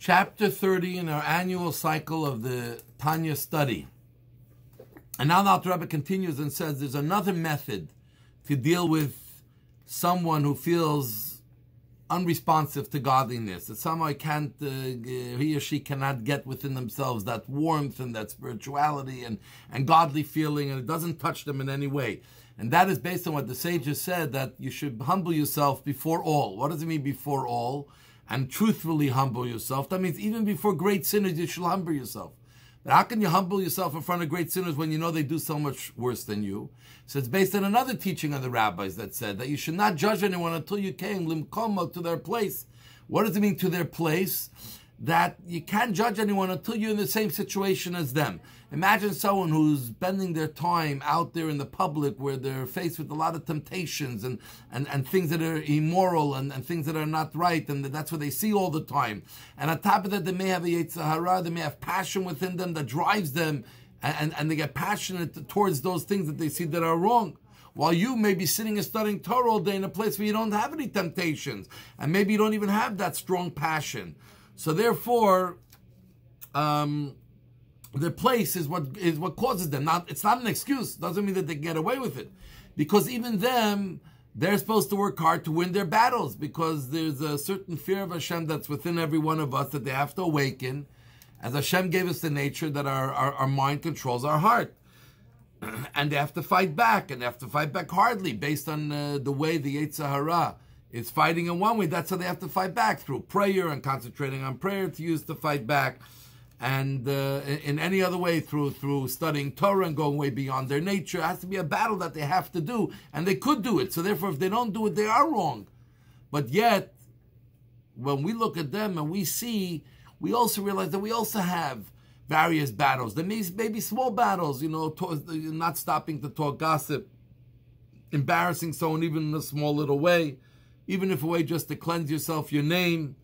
Chapter 30 in our annual cycle of the Tanya study. And now the Alter Rebbe continues and says there's another method to deal with someone who feels unresponsive to godliness, that somehow he or she cannot get within themselves that warmth and that spirituality and godly feeling, and it doesn't touch them in any way. And that is based on what the sages said, that you should humble yourself before all. What does it mean before all? And truthfully humble yourself. That means even before great sinners, you should humble yourself. But how can you humble yourself in front of great sinners when you know they do so much worse than you? So it's based on another teaching of the rabbis that said that you should not judge anyone until you came limkomo, to their place. What does it mean to their place? That you can't judge anyone until you're in the same situation as them. Imagine someone who's spending their time out there in the public where they're faced with a lot of temptations and things that are immoral and things that are not right, and that's what they see all the time. And on top of that, they may have a Yetzer Hara, they may have passion within them that drives them, and they get passionate towards those things that they see that are wrong. While you may be sitting and studying Torah all day in a place where you don't have any temptations, and maybe you don't even have that strong passion. So therefore, their place is what causes them. Now, it's not an excuse. It doesn't mean that they get away with it. Because even them, they're supposed to work hard to win their battles, because there's a certain fear of Hashem that's within every one of us that they have to awaken. As Hashem gave us the nature that our mind controls our heart. And they have to fight back, and they have to fight back hardly based on the way the Yetzer Hara is fighting in one way. That's how they have to fight back, through prayer and concentrating on prayer to use to fight back. And in any other way, through studying Torah and going way beyond their nature. It has to be a battle that they have to do, and they could do it. So therefore, if they don't do it, they are wrong. But yet, when we look at them and we see, we also realize that we also have various battles. There may be small battles, not stopping to talk gossip, embarrassing someone even in a small little way, even if a way just to cleanse yourself, your name.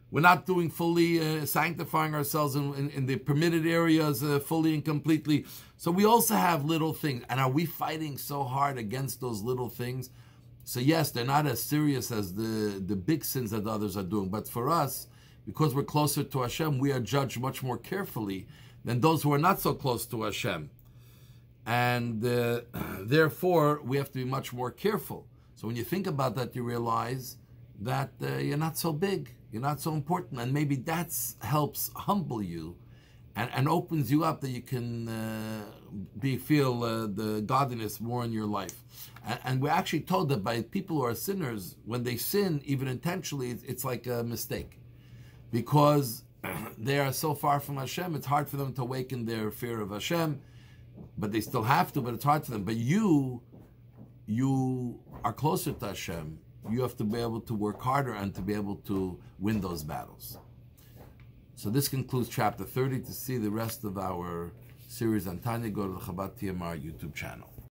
We're not doing fully sanctifying ourselves in the permitted areas fully and completely. So we also have little things. And are we fighting so hard against those little things? So yes, they're not as serious as the big sins that others are doing. But for us, because we're closer to Hashem, we are judged much more carefully than those who are not so close to Hashem. And therefore, we have to be much more careful. So when you think about that, you realize that you're not so big. You're not so important, and maybe that helps humble you and opens you up that you can feel the godliness more in your life. And we're actually told that by people who are sinners, when they sin, even intentionally, it's like a mistake. Because they are so far from Hashem, it's hard for them to awaken their fear of Hashem, but they still have to, but it's hard for them. But you are closer to Hashem. You have to be able to work harder and to be able to win those battles. So this concludes chapter 30. To see the rest of our series on Tanya, go to the Chabad TMR YouTube channel.